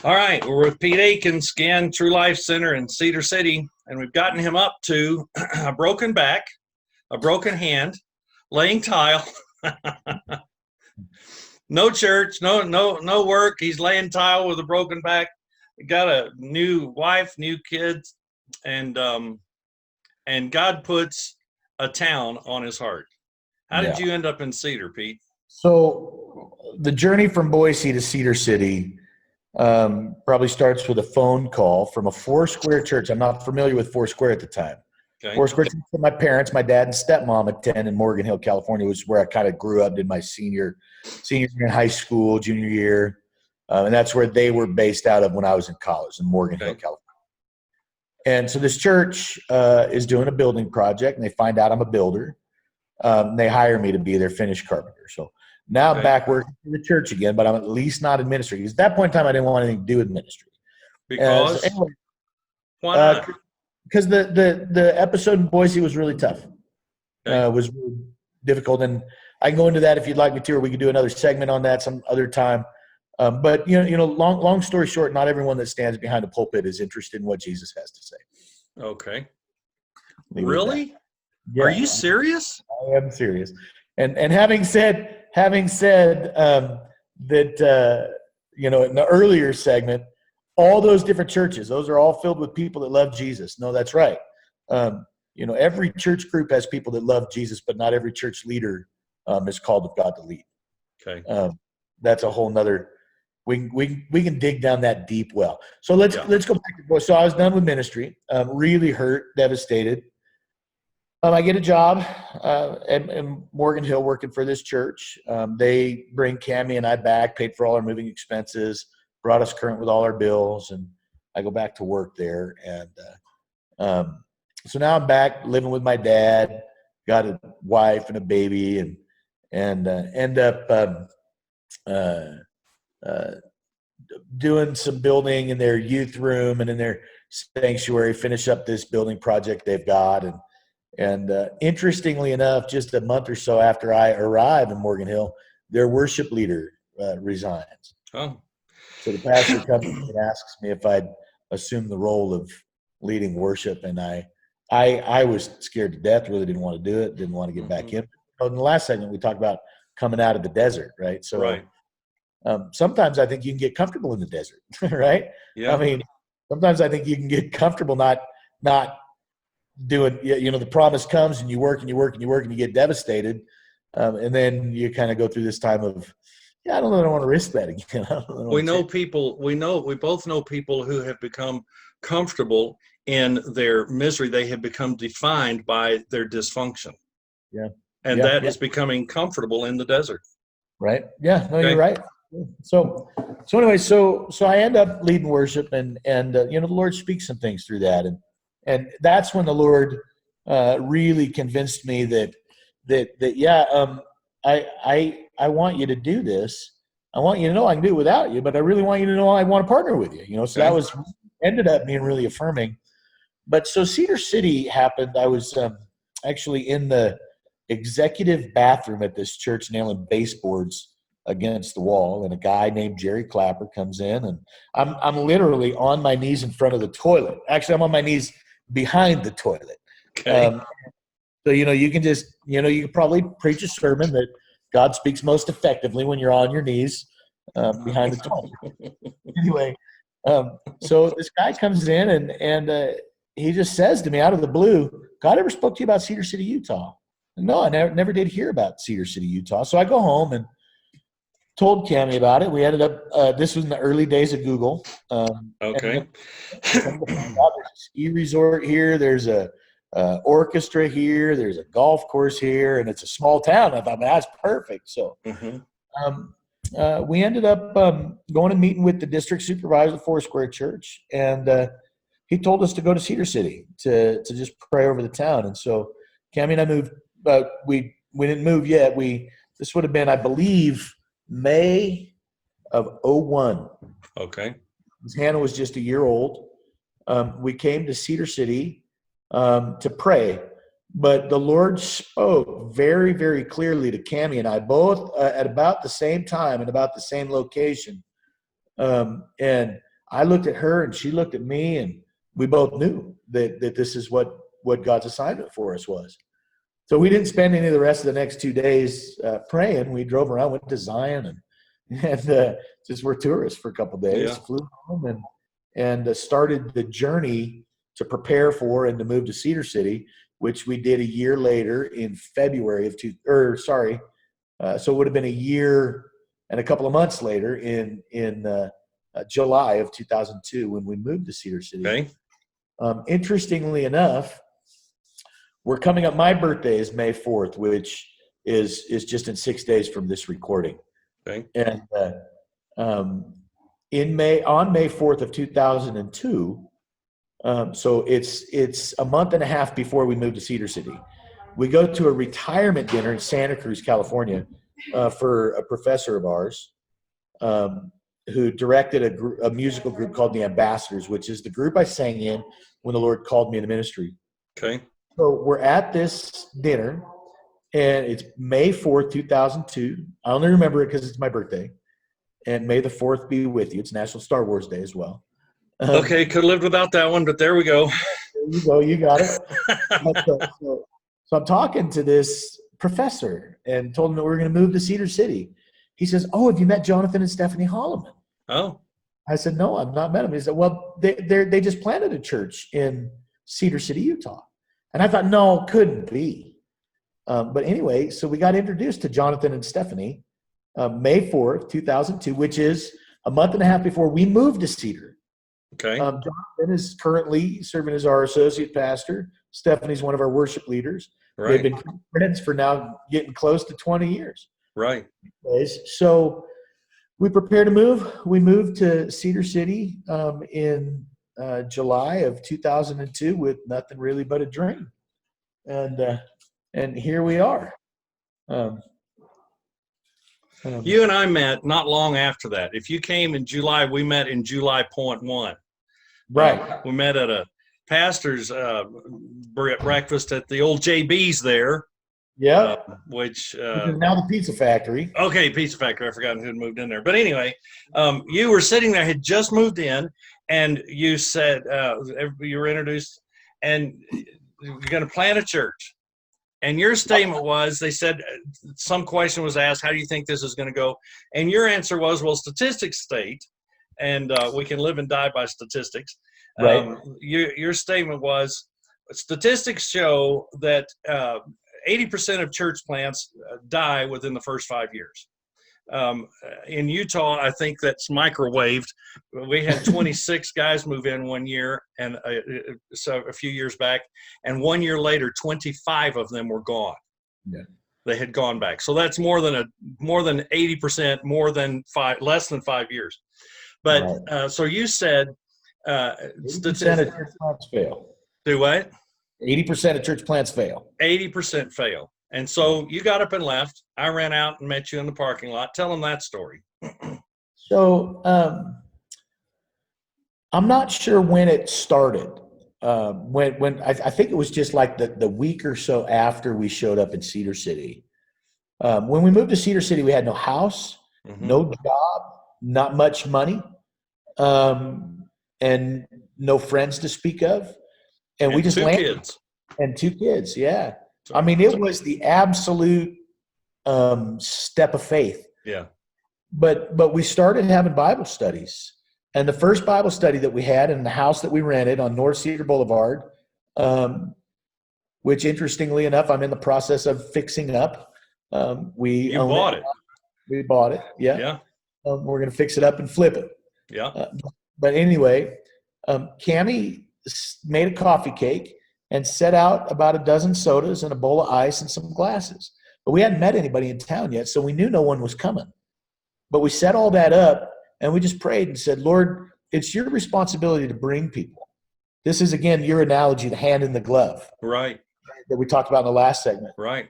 All right, we're with Pete Akins again, True Life Center in Cedar City, and we've gotten him up to a broken back, a broken hand, laying tile, no church, no work. He's laying tile with a broken back. Got a new wife, new kids, and God puts a town on his heart. How did you end up in Cedar, Pete? So the journey from Boise to Cedar City probably starts with a phone call from a Foursquare church. I'm not familiar with Foursquare at the time. Okay. Foursquare church for my parents, my dad and stepmom attend in Morgan Hill, California, which is where I kind of grew up, did my senior year in high school, junior year. And that's where they were based out of when I was in college in Morgan Hill, California. And so this church is doing a building project, and they find out I'm a builder. They hire me to be their finish carpenter. So now I'm back working for the church again, but I'm at least not in ministry. Because at that point in time, I didn't want anything to do with ministry. Because? So anyway, why not? Because the episode in Boise was really tough. Was really difficult. And I can go into that if you'd like me to, or we could do another segment on that some other time. But long story short, not everyone that stands behind a pulpit is interested in what Jesus has to say. Okay. Really? Yeah. Are you serious? I am serious. And having said that, in the earlier segment, all those different churches, those are all filled with people that love Jesus. No, that's right. Every church group has people that love Jesus, but not every church leader is called of God to lead. Okay. That's a whole nother. We can dig down that deep well. So let's go back to Boise. So I was done with ministry, really hurt, devastated. I get a job in Morgan Hill working for this church. They bring Cammie and I back, paid for all our moving expenses, brought us current with all our bills, and I go back to work there. And so now I'm back living with my dad, got a wife and a baby, and end up doing some building in their youth room and in their sanctuary, finish up this building project they've got. And interestingly enough, just a month or so after I arrive in Morgan Hill, their worship leader resigns. Oh. So the pastor comes and asks me if I'd assume the role of leading worship. And I was scared to death, really didn't want to do it, didn't want to get back in. In the last segment, we talked about coming out of the desert, right? So sometimes I think you can get comfortable in the desert, right? Yeah. I mean, sometimes I think you can get comfortable not doing, the promise comes and you work and you work and you work and you get devastated. And then you kind of go through this time of, I don't know that I want to risk that again. We both know people who have become comfortable in their misery. They have become defined by their dysfunction. Yeah. And that is becoming comfortable in the desert. Right. Yeah. No, you're right. So anyway, so I end up leading worship and the Lord speaks some things through that. And that's when the Lord really convinced me that I want you to do this. I want you to know I can do it without you, but I really want you to know I want to partner with you. So that was ended up being really affirming. But so Cedar City happened. I was actually in the executive bathroom at this church nailing baseboards against the wall, and a guy named Jerry Clapper comes in, and I'm literally on my knees in front of the toilet. Actually, I'm on my knees behind the toilet. Okay. So, you can just, you can probably preach a sermon that God speaks most effectively when you're on your knees behind the toilet. Anyway, so this guy comes in and he just says to me out of the blue, God ever spoke to you about Cedar City, Utah? No, I never did hear about Cedar City, Utah. So I go home and told Cammie about it. We ended up, this was in the early days of Google. Okay. There's a ski resort here. There's a orchestra here. There's a golf course here, and it's a small town. I thought, that's perfect. So we ended up going and meeting with the district supervisor of Foursquare Church, and he told us to go to Cedar City to just pray over the town. And so Cammie and I moved, but we didn't move yet. This would have been, I believe, May of 2001. Okay. Hannah was just a year old. We came to Cedar City to pray, but the Lord spoke very, very clearly to Cammie and I both at about the same time and about the same location. And I looked at her and she looked at me, and we both knew that this is what God's assignment for us was. So we didn't spend any of the rest of the next 2 days praying. We drove around, went to Zion, and just were tourists for a couple of days, flew home and started the journey to prepare for and to move to Cedar City, which we did a year later in February of so it would have been a year and a couple of months later in July of 2002 when we moved to Cedar City. Okay. Interestingly enough, we're coming up. My birthday is May 4th, which is just in 6 days from this recording. Okay. And on May 4th of 2002, so it's a month and a half before we moved to Cedar City. We go to a retirement dinner in Santa Cruz, California, for a professor of ours who directed a musical group called the Ambassadors, which is the group I sang in when the Lord called me into ministry. Okay. So we're at this dinner, and it's May 4th, 2002. I only remember it because it's my birthday. And May the 4th be with you. It's National Star Wars Day as well. Okay, could have lived without that one, but there we go. There you go. You got it. So I'm talking to this professor and told him that we were going to move to Cedar City. He says, "Oh, have you met Jonathan and Stephanie Holloman?" Oh. I said, "No, I've not met them." He said, "Well, they just planted a church in Cedar City, Utah." And I thought, no, couldn't be. But anyway, so we got introduced to Jonathan and Stephanie May 4th, 2002, which is a month and a half before we moved to Cedar. Okay. Jonathan is currently serving as our associate pastor. Stephanie's one of our worship leaders. Right. They've been friends for now getting close to 20 years. Right. So we prepare to move. We moved to Cedar City in July of 2002 with nothing really but a dream. And here we are. You and I met not long after that. If you came in July, we met in July .1. Right. We met at a pastor's breakfast at the old JB's there. Yeah. Which is now the Pizza Factory. Okay, Pizza Factory. I forgot who had moved in there. But anyway, you were sitting there, had just moved in, and you said you were introduced, and you're going to plant a church. And your statement was, they said, some question was asked, how do you think this is going to go? And your answer was, well, statistics state, and we can live and die by statistics. Right. Your statement was, statistics show that 80% of church plants die within the first 5 years. In Utah, I think that's microwaved. We had 26 guys move in 1 year, and so a few years back, and 1 year later, 25 of them were gone. Yeah. They had gone back. So that's more than 80%, less than 5 years. But right. So you said 80% of church plants fail. Do what? 80% of church plants fail. 80% fail. And so you got up and left. I ran out and met you in the parking lot. Tell them that story. So I'm not sure when it started. When I think it was just like the week or so after we showed up in Cedar City. When we moved to Cedar City, we had no house, no job, not much money, and no friends to speak of. And we just landed. 2 kids. And 2 kids, yeah. I mean, it was the absolute step of faith. Yeah. But we started having Bible studies. And the first Bible study that we had in the house that we rented on North Cedar Boulevard, which interestingly enough, I'm in the process of fixing up. We bought it. We bought it, yeah. Yeah. We're going to fix it up and flip it. Yeah. But anyway, Cammie made a coffee cake and set out about a dozen sodas and a bowl of ice and some glasses. But we hadn't met anybody in town yet, so we knew no one was coming. But we set all that up, and we just prayed and said, Lord, it's your responsibility to bring people. This is, again, your analogy, the hand in the glove. Right. That we talked about in the last segment. Right.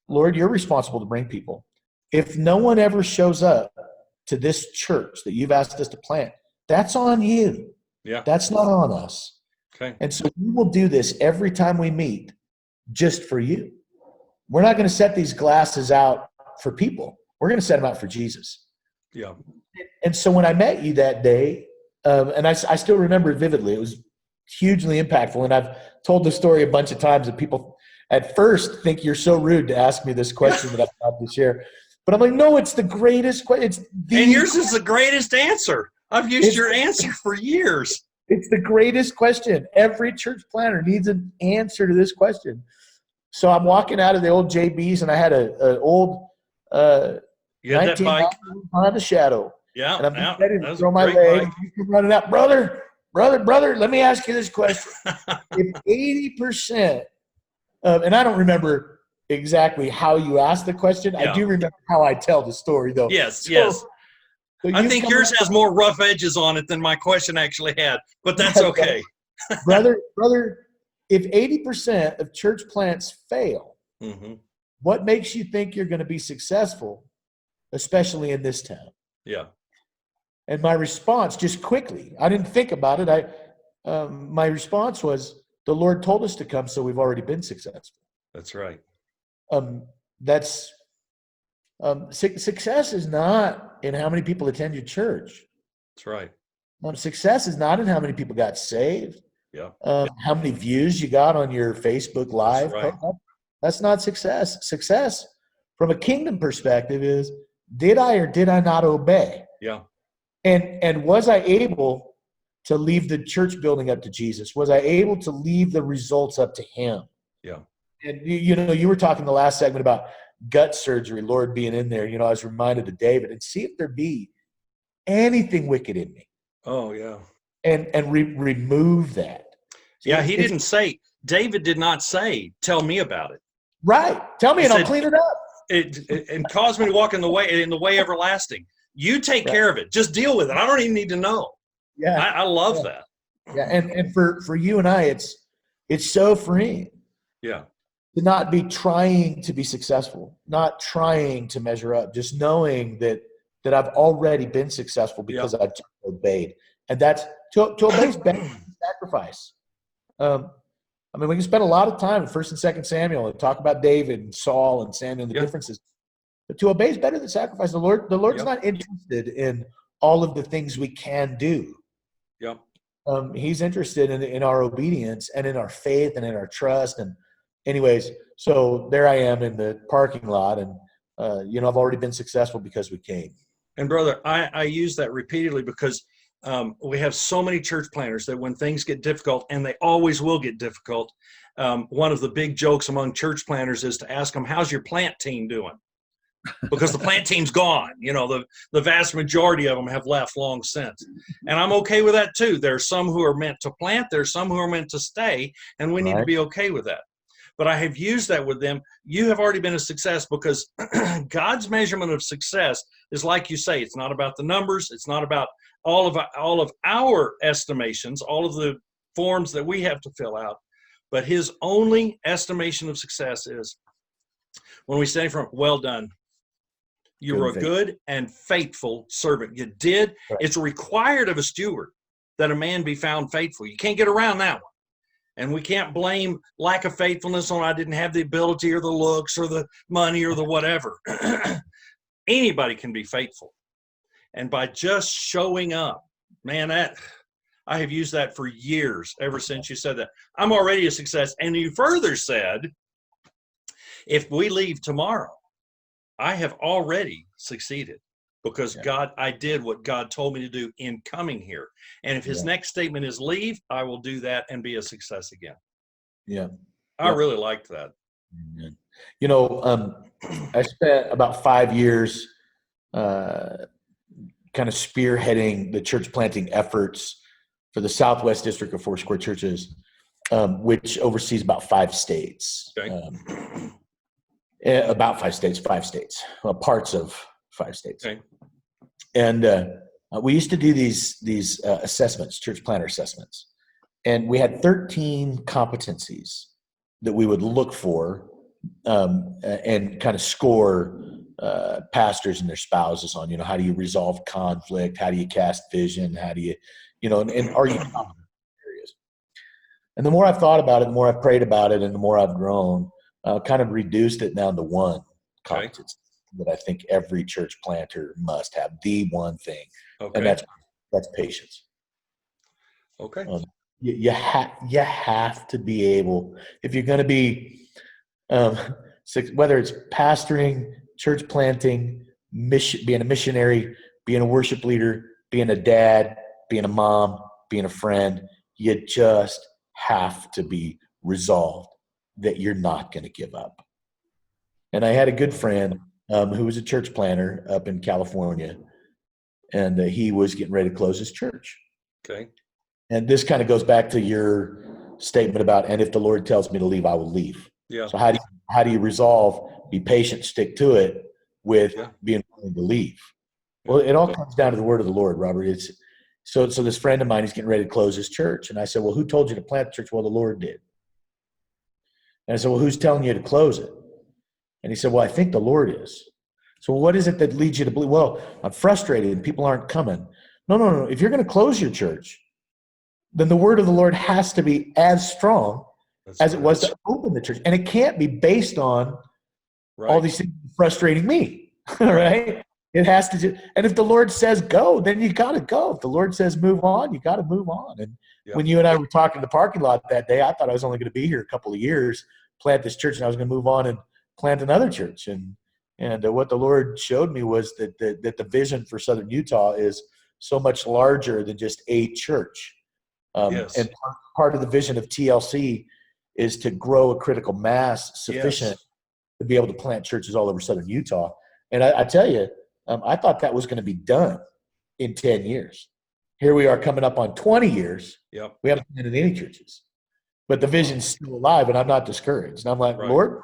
Lord, you're responsible to bring people. If no one ever shows up to this church that you've asked us to plant, that's on you. Yeah. That's not on us. Okay. And so we will do this every time we meet just for you. We're not going to set these glasses out for people. We're going to set them out for Jesus. Yeah. And so when I met you that day, And I still remember it vividly. It was hugely impactful. And I've told the story a bunch of times that people at first think you're so rude to ask me this question that I'm about to share. But I'm like, no, it's the greatest question. And yours is the greatest answer. I've used your It's- answer for years. It's the greatest question. Every church planner needs an answer to this question. So I'm walking out of the old JB's, and I had an old You had that 1990 bike? Honda Shadow. Yeah, And I'm yeah. ready That to was throw a my great leg. bike. And you come running out, brother, let me ask you this question. If 80% of, and I don't remember exactly how you asked the question. I Yeah. do remember how I tell the story, though. Yes, So- yes. so I you think come yours up- has more rough edges on it than my question actually had, but that's okay. brother, if 80% of church plants fail, Mm-hmm. what makes you think you're going to be successful, especially in this town? Yeah. And my response, just quickly, I didn't think about it. My response was, the Lord told us to come, so we've already been successful. That's right. That's success is not in how many people attend your church. That's right. Success is not in how many people got saved. Yeah. How many views you got on your Facebook Live. That's right. That's not success. Success from a kingdom perspective is, did I or did I not obey? Yeah. And was I able to leave the church building up to Jesus? Was I able to leave the results up to him? Yeah. And you were talking the last segment about gut surgery, Lord being in there. I was reminded of David, and see if there be anything wicked in me. Oh, yeah. And remove that. Yeah, David did not say, tell me about it. Right. Tell me, and I'll clean it up. It caused me to walk in the way everlasting. You take care of it. Just deal with it. I don't even need to know. Yeah. I love that. Yeah. And for you and I, it's so freeing. Yeah. To not be trying to be successful, not trying to measure up, just knowing that I've already been successful because I've obeyed. And that's to obey is better than sacrifice. We can spend a lot of time in 1st and 2nd Samuel and talk about David and Saul and Samuel and the differences. But to obey is better than sacrifice. The Lord's not interested in all of the things we can do. Yep. He's interested in our obedience and in our faith and in our trust. And anyways, so there I am in the parking lot, and I've already been successful because we came. And brother, I use that repeatedly because we have so many church planners that when things get difficult, and they always will get difficult, one of the big jokes among church planners is to ask them, how's your plant team doing? Because the plant team's gone. The vast majority of them have left long since. And I'm okay with that too. There's some who are meant to plant. There's some who are meant to stay, and we need to be okay with that. But I have used that with them. You have already been a success because God's measurement of success is, like you say, it's not about the numbers. It's not about all of our estimations, all of the forms that we have to fill out. But his only estimation of success is when we say from, well done. You were a good and faithful servant. You did. Right. It's required of a steward that a man be found faithful. You can't get around that one. And we can't blame lack of faithfulness on I didn't have the ability or the looks or the money or the whatever. Anybody can be faithful. And by just showing up, man, I have used that for years, ever since you said that. I'm already a success. And you further said, if we leave tomorrow, I have already succeeded because I did what God told me to do in coming here. And if his next statement is leave, I will do that and be a success again. Yeah. I really liked that. I spent about 5 years kind of spearheading the church planting efforts for the Southwest District of Foursquare Churches, which oversees about 5 states. Okay. About 5 states, parts of 5 states. Okay. And we used to do these assessments, church planter assessments. And we had 13 competencies that we would look for and kind of score pastors and their spouses on, how do you resolve conflict? How do you cast vision? How do you, and are you competent in areas? And the more I've thought about it, the more I've prayed about it, and the more I've grown, kind of reduced it down to one competence that I think every church planter must have, the one thing. Okay. And that's patience. Okay. You have to be able, if you're going to be, um, whether it's pastoring, church planting, being a missionary, being a worship leader, being a dad, being a mom, being a friend, you just have to be resolved that you're not going to give up. And I had a good friend who was a church planter up in California, and he was getting ready to close his church. Okay. And this kind of goes back to your statement about, and if the Lord tells me to leave, I will leave. Yeah. So how do you resolve, be patient, stick to it with Yeah. being willing to leave? Well, it all comes down to the word of the Lord, Robert. It's so this friend of mine is getting ready to close his church. And I said, well, who told you to plant the church? Well, the Lord did. And I said, well, who's telling you to close it? And he said, well, I think the Lord is. So what is it that leads you to believe? Well, I'm frustrated and people aren't coming. No. If you're going to close your church, then the word of the Lord has to be as strong as it was to open the church. And it can't be based on all these things frustrating me, right? It has to and if the Lord says go, then you got to go. If the Lord says move on, you got to move on. And when you and I were talking in the parking lot that day, I thought I was only going to be here a couple of years, plant this church, and I was going to move on and plant another church. And what the Lord showed me was that the vision for Southern Utah is so much larger than just a church. And part of the vision of TLC is to grow a critical mass sufficient to be able to plant churches all over Southern Utah. And I tell you, I thought that was going to be done in 10 years. Here we are coming up on 20 years. Yep. We haven't planted any churches. But the vision's still alive, and I'm not discouraged. And I'm like, Lord,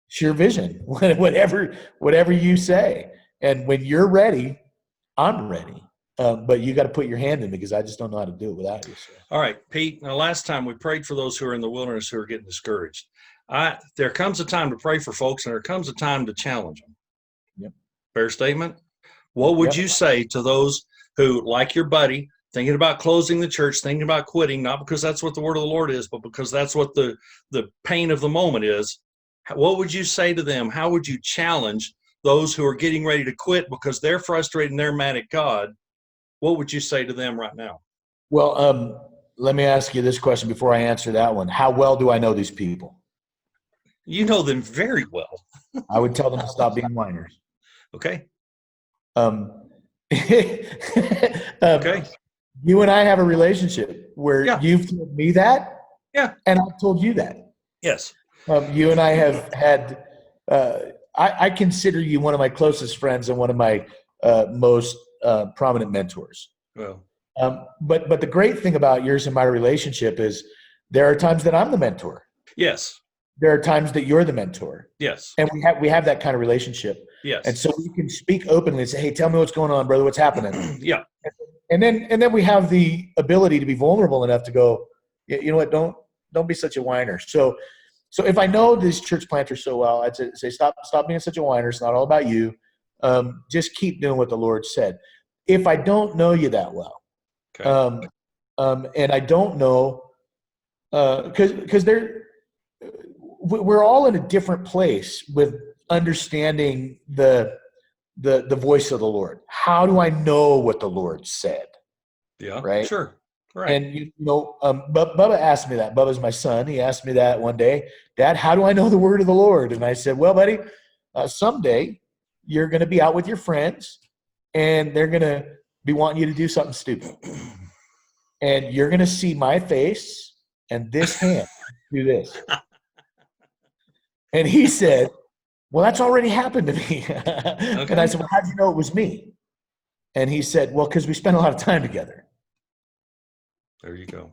it's your vision, whatever you say. And when you're ready, I'm ready. But you got to put your hand in because I just don't know how to do it without you. So. All right, Pete. Now, last time we prayed for those who are in the wilderness who are getting discouraged. There comes a time to pray for folks, and there comes a time to challenge them. Yep. Fair statement. What would you say to those who, like your buddy, thinking about closing the church, thinking about quitting, not because that's what the word of the Lord is, but because that's what the pain of the moment is? What would you say to them? How would you challenge those who are getting ready to quit because they're frustrated and they're mad at God? What would you say to them right now? Well, let me ask you this question before I answer that one. How well do I know these people? You know them very well. I would tell them to stop being whiners. Okay. Okay. You and I have a relationship where you've told me that, and I've told you that. Yes. You and I have had. I consider you one of my closest friends and one of my most prominent mentors. Well. But the great thing about yours and my relationship is there are times that I'm the mentor. Yes. There are times that you're the mentor. Yes. And we have that kind of relationship. Yes. And so we can speak openly and say, hey, tell me what's going on, brother, what's happening. Yeah. And then we have the ability to be vulnerable enough to go, you know what, don't be such a whiner. So if I know this church planter so well, I'd say stop being such a whiner. It's not all about you. Just keep doing what the Lord said. If I don't know you that well, and I don't know, because we're all in a different place with understanding the voice of the Lord. How do I know what the Lord said? Yeah, right. Sure. Right. And Bubba asked me that. Bubba's my son. He asked me that one day, Dad, how do I know the word of the Lord? And I said, well, buddy, someday you're going to be out with your friends and they're going to be wanting you to do something stupid. And you're going to see my face and this hand do this. And he said, well, that's already happened to me. Okay. And I said, well, how'd you know it was me? And he said, well, because we spent a lot of time together. There you go.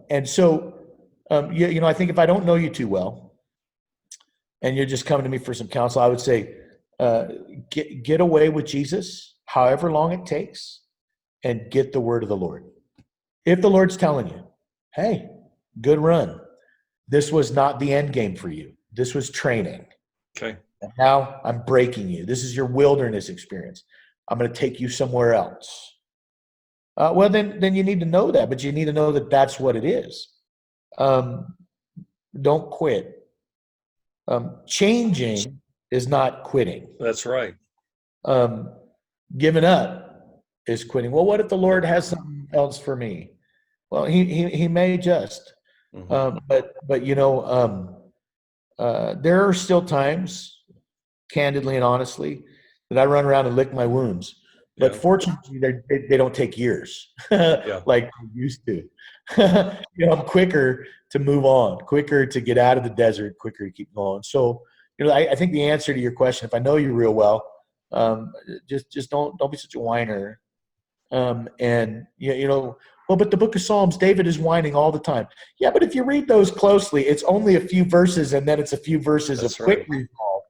And so, I think if I don't know you too well and you're just coming to me for some counsel, I would say, get away with Jesus, however long it takes, and get the word of the Lord. If the Lord's telling you, hey, good run. This was not the end game for you. This was training. Okay. And now I'm breaking you. This is your wilderness experience. I'm going to take you somewhere else. Well, then you need to know that, but you need to know that that's what it is. Don't quit. Changing is not quitting. That's right. Giving up is quitting. Well, what if the Lord has something else for me? Well, he may adjust, Mhm. but there are still times, candidly and honestly, that I run around and lick my wounds. But Yeah. fortunately, they don't take years Yeah. like they used to. I'm quicker to move on, quicker to get out of the desert, quicker to keep going. So, I think the answer to your question, if I know you real well, just don't be such a whiner. And well, but the book of Psalms, David is whining all the time. Yeah, but if you read those closely, it's only a few verses, and then it's a few verses of That's quick right. resolve.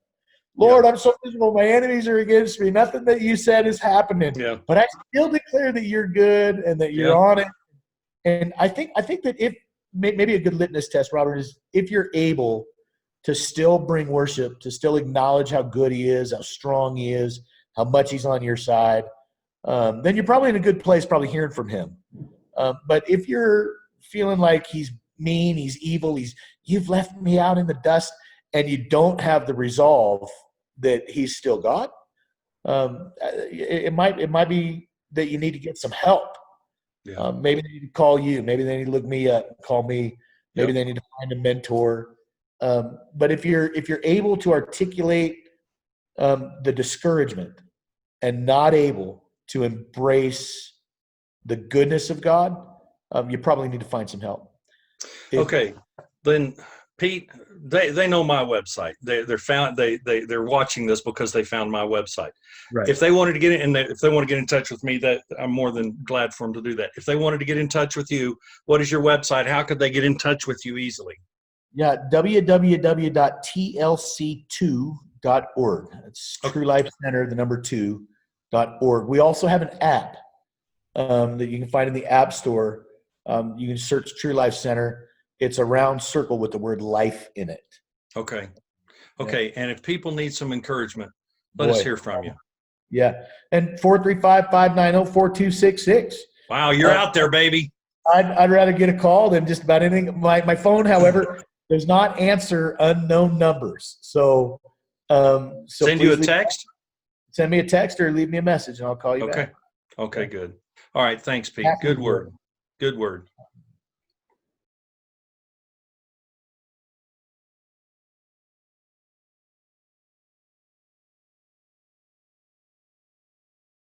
Yeah. Lord, I'm so miserable. My enemies are against me. Nothing that you said is happening. Yeah. But I still declare that you're good and that you're Yeah. on it. And I think that if maybe a good litmus test, Robert, is if you're able to still bring worship, to still acknowledge how good he is, how strong he is, how much he's on your side, then you're probably in a good place, probably hearing from him. But if you're feeling like he's mean, he's evil, you've left me out in the dust, and you don't have the resolve that he's still got, it might be that you need to get some help. Yeah. Maybe they need to call you. Maybe they need to look me up, call me. Maybe Yep. they need to find a mentor. But if you're able to articulate the discouragement and not able to embrace the goodness of God, you probably need to find some help. Okay. Then Pete, they know my website. They're watching this because they found my website. Right. If they wanted to get in, if they want to get in touch with me, that I'm more than glad for them to do that. If they wanted to get in touch with you, what is your website? How could they get in touch with you easily? Yeah, www.tlc2.org. It's Okay. True Life Center, the number 2.org. We also have an app that you can find in the App Store. You can search True Life Center. It's a round circle with the word life in it. Okay. Yeah. Okay. And if people need some encouragement, let us Boy. hear from you. Yeah. And 435-590-4266. Wow, you're out there, baby. I'd rather get a call than just about anything. My phone, however, does not answer unknown numbers. So Send you a please text? send me a text or leave me a message and I'll call you Okay. back. Okay, Yeah. good. All right. Thanks, Pete. Happy Good to do it. word. Good word.